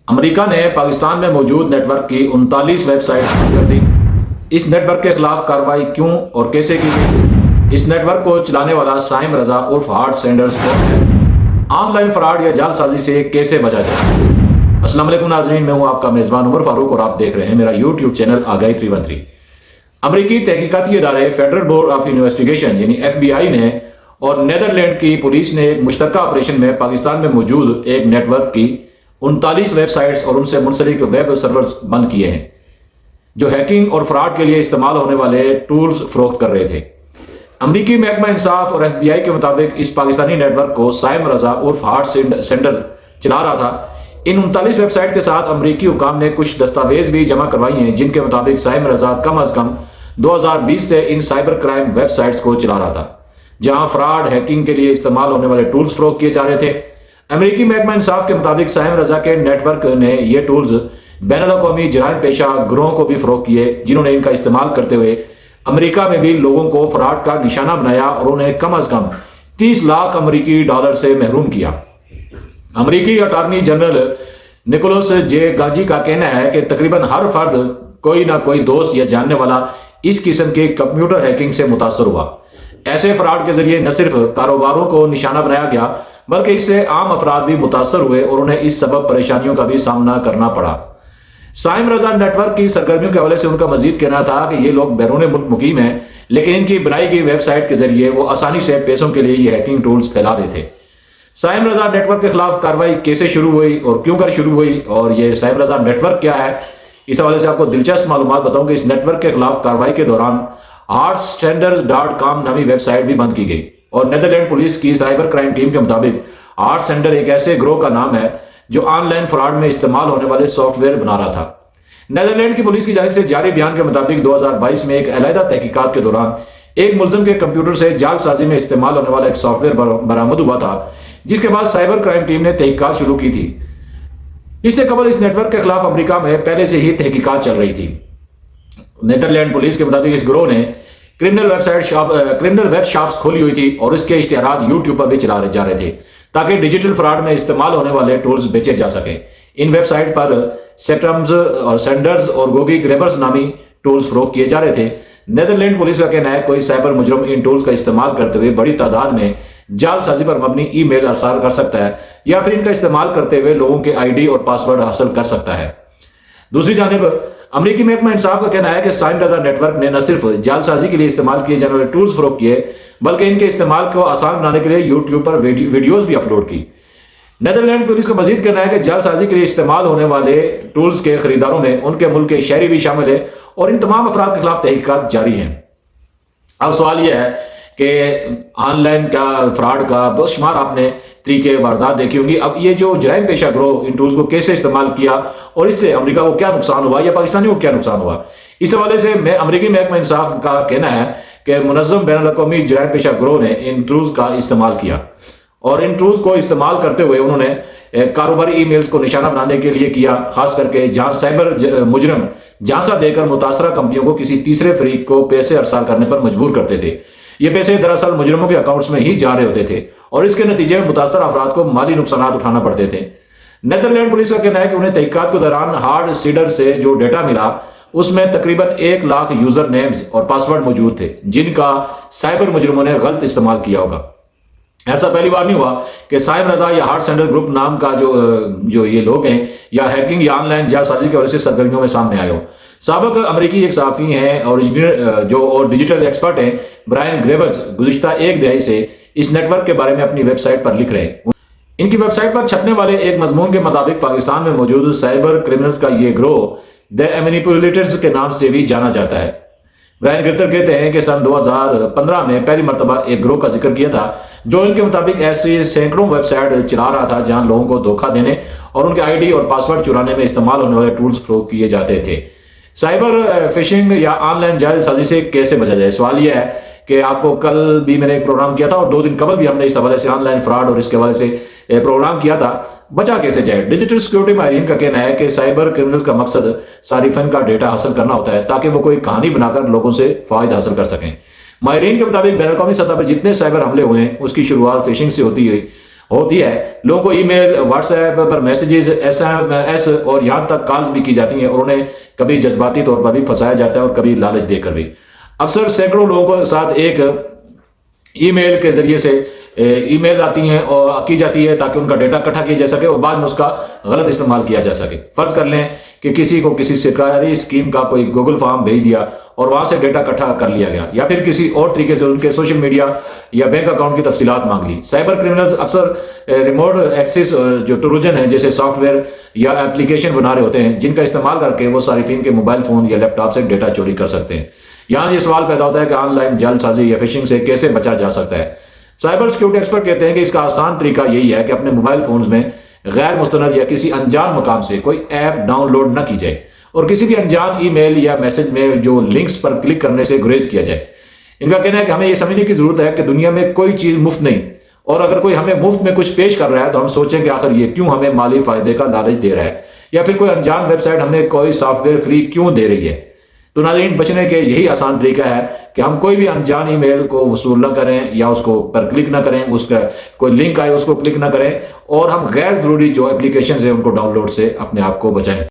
امریکہ نے پاکستان میں موجود نیٹ ورک کی 39 ویب سائٹ بند کر دی۔ اس نیٹ ورک کے خلاف کارروائی کیوں اور کیسے کی گئی؟ اس نیٹ ورک کو چلانے والا سائم رضا عرف ہارٹ سینڈرز کون ہے؟ آن لائن فراڈ یا جعل سازی سے کیسے بچا جائے؟ السلام علیکم ناظرین، میں ہوں آپ کا میزبان عمر فاروق اور آپ دیکھ رہے ہیں میرا یوٹیوب چینل آگاہی 313۔ امریکی تحقیقاتی ادارے فیڈرل بورڈ آف انویسٹیگیشن یعنی FBI نے اور نیدرلینڈ کی پولیس نے ایک مشترکہ آپریشن میں پاکستان میں موجود ایک نیٹ ورک کی 39 ویب سائٹس اور ان سے منسلک ویب سرورز بند کیے ہیں جو ہیکنگ اور فراڈ کے لیے استعمال ہونے والے ٹولز فروخت کر رہے تھے۔ امریکی محکمہ انصاف اور FBI کے مطابق اس پاکستانی نیٹ ورک کو سائم رضا عرف ہارٹ سینڈر چلا رہا تھا۔ ان 39 ویب سائٹ کے ساتھ امریکی حکام نے کچھ دستاویز بھی جمع کروائی ہیں جن کے مطابق سائم رضا کم از کم 2020 سے ان سائبر کرائم ویب سائٹس کو چلا رہا تھا جہاں فراڈ ہیکنگ کے لیے استعمال ہونے والے ٹولز فروخت کیے جا رہے تھے۔ امریکی محکمہ انصاف کے مطابق سائم رضا کے نیٹ ورک نے یہ ٹولز بین الاقوامی جرائم پیشہ گروہوں کو بھی فروخت کیے جنہوں نے ان کا استعمال کرتے ہوئے امریکہ میں بھی لوگوں کو فراڈ کا نشانہ بنایا اور انہیں کم از کم 30 لاکھ امریکی ڈالر سے محروم کیا۔ امریکی اٹارنی جنرل نکولس جے گاجی کا کہنا ہے کہ تقریباً ہر فرد کوئی نہ کوئی دوست یا جاننے والا اس قسم کے کمپیوٹر ہیکنگ سے متاثر ہوا۔ ایسے فراڈ کے ذریعے نہ صرف کاروباروں کو نشانہ بنایا گیا بلکہ اس سے عام افراد بھی متاثر ہوئے اور انہیں اس سبب پریشانیوں کا بھی سامنا کرنا پڑا۔ سائم رضا نیٹ ورک کی سرگرمیوں کے حوالے سے ان کا مزید کہنا تھا کہ یہ لوگ بیرون ملک مقیم ہیں لیکن ان کی بنائی گئی ویب سائٹ کے ذریعے وہ آسانی سے پیسوں کے لیے یہ ہیکنگ ٹولز پھیلا رہے تھے۔ سائم رضا نیٹ ورک کے خلاف کارروائی کیسے شروع ہوئی اور کیوں کر شروع ہوئی اور یہ سائم رضا نیٹ ورک کیا ہے، اس حوالے سے آپ کو دلچسپ معلومات بتاؤں کہ اس نیٹ ورک کے خلاف کارروائی کے دوران heartstanders.com نامی ویب سائٹ بھی بند کی گئی اور نیدرلینڈ پولیس کی سائبر کرائم ٹیم کے مطابق ہارٹ سینڈر ایک ایسے گروہ کا نام ہے جو آن لائن فراڈ میں استعمال ہونے والے سافٹ ویئر بنا رہا تھا۔ نیدرلینڈ کی پولیس کی جانب سے جاری بیان کے مطابق 2022 میں ایک علیحدہ تحقیقات کے دوران ایک ملزم کے کمپیوٹر سے جعل سازی میں استعمال ہونے والا ایک سافٹ ویئر برآمد ہوا تھا جس کے بعد سائبر کرائم ٹیم نے تحقیقات شروع کی تھی۔ اس سے قبل اس نیٹ ورک کے خلاف امریکہ میں پہلے سے ہی تحقیقات چل رہی تھی۔ نیدرلینڈ پولیس کے مطابق اس گروہ نے کرمنل ویب شاپس کھولی ہوئی تھی اور اس کے اشتہارات یوٹیوب پر بھی چلائے جا رہے تھے تاکہ ڈیجیٹل فراڈ میں استعمال ہونے والے ٹولز بیچے جا سکیں۔ ان ویب سائٹ پر سیکٹرمز اور سینڈرز اور گوگی گریبرز نامی ٹولز فروخت کیے جا رہے تھے۔ نیدرلینڈ پولیس کا کہنا ہے کوئی سائبر مجرم ان ٹولز کا استعمال کرتے ہوئے بڑی تعداد میں جعل سازی پر مبنی ای میل ارسال کر سکتا ہے یا پھر ان کا استعمال کرتے ہوئے لوگوں کے ID اور پاسورڈ حاصل کر سکتا ہے۔ دوسری جانب امریکی محکمہ انصاف کا کہنا ہے کہ سائم رضا نیٹ ورک نے نہ صرف جعل سازی کے لیے استعمال کیے جانے والے ٹولز فروخت کیے بلکہ ان کے استعمال کو آسان بنانے کے لیے یوٹیوب پر ویڈیوز بھی اپلوڈ کی۔ نیدرلینڈ پولیس کا مزید کہنا ہے کہ جعل سازی کے لیے استعمال ہونے والے ٹولز کے خریداروں میں ان کے ملک کے شہری بھی شامل ہیں اور ان تمام افراد کے خلاف تحقیقات جاری ہیں۔ اب سوال یہ ہے کہ آن لائن کا فراڈ کا بے شمار آپ نے طریقے واردات دیکھی ہوں گی۔ اب یہ جو جرائم پیشہ گروہ ان ٹولز کو کیسے استعمال کیا اور اس سے امریکہ کو کیا نقصان ہوا یا پاکستانیوں کو کیا نقصان ہوا، اس حوالے سے امریکی محکمہ انصاف کا کہنا ہے کہ منظم بین الاقوامی جرائم پیشہ گروہ نے ان ٹولز کا استعمال کیا اور ان ٹولز کو استعمال کرتے ہوئے انہوں نے کاروباری ای میلز کو نشانہ بنانے کے لیے کیا، خاص کر کے جہاں سائبر مجرم جھانسا دے کر متاثرہ کمپنیوں کو کسی تیسرے فریق کو پیسے ارسال کرنے پر مجبور کرتے تھے۔ یہ پیسے دراصل مجرموں کے اکاؤنٹس میں ہی جا رہے ہوتے تھے اور اس کے نتیجے میں متاثرہ افراد کو مالی نقصانات اٹھانا پڑتے تھے۔ نیدرلینڈ پولیس کا کہنا ہے کہ انہیں تحقیقات کے دوران ہارٹ سینڈر سے جو ڈیٹا ملا اس میں تقریباً 1 لاکھ یوزر نیمز اور پاسورڈ موجود تھے جن کا سائبر مجرموں نے غلط استعمال کیا ہوگا۔ ایسا پہلی بار نہیں ہوا کہ سائم رضا یا ہارٹ سینڈر گروپ نام کا جو یہ لوگ ہیں یا ہیکنگ یا آن لائن جعل سازی کی وجہ سے سرگرمیوں میں سامنے آئے ہو۔ سابق امریکی ایک صحافی ہیں اور ڈیجیٹل ایکسپرٹ ہیں برائن گریبرز گزشتہ 1 دہائی سے اس نیٹ ورک کے بارے میں اپنی ویب سائٹ پر لکھ رہے ہیں۔ ان کی ویب سائٹ پر چھپنے والے ایک مضمون کے مطابق پاکستان میں موجود سائبر کرمنلز کا یہ گروہ دی مینیپولیٹرز کے نام سے بھی جانا جاتا ہے۔ برائن گریبر کہتے ہیں کہ سن 2015 میں پہلی مرتبہ ایک گروہ کا ذکر کیا تھا جو ان کے مطابق ایسی سینکڑوں ویب سائٹ چلا رہا تھا جہاں لوگوں کو دھوکہ دینے اور ان کے ID اور پاسورڈ چرانے میں استعمال ہونے والے ٹولز فروخت کیے جاتے تھے۔ سائبر فشنگ یا آن لائن جعل سازی سے کیسے بچا جائے؟ سوال یہ ہے کہ آپ کو کل بھی میں نے ایک پروگرام کیا تھا اور 2 دن قبل بھی ہم نے اس حوالے سے آن لائن فراڈ اور اس کے حوالے سے پروگرام کیا تھا، بچا کیسے جائے؟ ڈیجیٹل سیکیورٹی ماہرین کا کہنا ہے کہ سائبر کرمنلز کا مقصد صارفین کا ڈیٹا حاصل کرنا ہوتا ہے تاکہ وہ کوئی کہانی بنا کر لوگوں سے فوائد حاصل کر سکیں۔ ماہرین کے مطابق بین الاقوامی سطح پر جتنے سائبر حملے ہوئے ہیں اس کی شروعات فشنگ سے ہوتی ہے ہوتی ہے، لوگوں کو ای میل، واٹس ایپ پر میسیجز، SMS اور یہاں تک کالز بھی کی جاتی ہیں، اور انہیں کبھی جذباتی طور پر بھی پھنسایا جاتا ہے اور کبھی لالچ دے کر بھی۔ اکثر سینکڑوں لوگوں کے ساتھ ایک ای میل کے ذریعے سے ای میل آتی ہیں اور کی جاتی ہے تاکہ ان کا ڈیٹا اکٹھا کیا جا سکے اور بعد میں اس کا غلط استعمال کیا جا سکے۔ فرض کر لیں کہ کسی کو کسی سرکاری اسکیم کا کوئی گوگل فارم بھیج دیا اور وہاں سے ڈیٹا اکٹھا کر لیا گیا، یا پھر کسی اور طریقے سے ان کے سوشل میڈیا یا بینک اکاؤنٹ کی تفصیلات مانگ لی۔ سائبر کرمنلز اکثر ریموٹ ایکسس جو ٹروجن ہیں جیسے سافٹ ویئر یا ایپلیکیشن بنا رہے ہوتے ہیں، جن کا استعمال کر کے وہ صارفین کے موبائل فون یا لیپ ٹاپ سے ڈیٹا چوری کر سکتے ہیں۔ یہاں یہ سوال پیدا ہوتا ہے کہ آن لائن جعل سازی یا فشنگ سے کیسے بچا جا سکتا ہے؟ سائبر سیکیورٹی ایکسپرٹ کہتے ہیں کہ اس کا آسان طریقہ یہی ہے کہ اپنے موبائل فونز میں غیر مستند یا کسی انجان مقام سے کوئی ایپ ڈاؤن لوڈ نہ کی جائے اور کسی بھی انجان ای میل یا میسج میں جو لنکس پر کلک کرنے سے گریز کیا جائے۔ ان کا کہنا ہے کہ ہمیں یہ سمجھنے کی ضرورت ہے کہ دنیا میں کوئی چیز مفت نہیں، اور اگر کوئی ہمیں مفت میں کچھ پیش کر رہا ہے تو ہم سوچیں کہ آخر یہ کیوں ہمیں مالی فائدے کا لالچ دے رہا ہے، یا پھر کوئی انجان ویب سائٹ ہمیں کوئی سافٹ ویئر فری کیوں دے رہی ہے۔ تو ناظرین، بچنے کے یہی آسان طریقہ ہے کہ ہم کوئی بھی انجان ای میل کو وصول نہ کریں یا اس کو پر کلک نہ کریں، اس کا کوئی لنک آئے اس کو کلک نہ کریں، اور ہم غیر ضروری جو اپلیکیشنز ہیں ان کو ڈاؤن لوڈ سے اپنے آپ کو بچائیں۔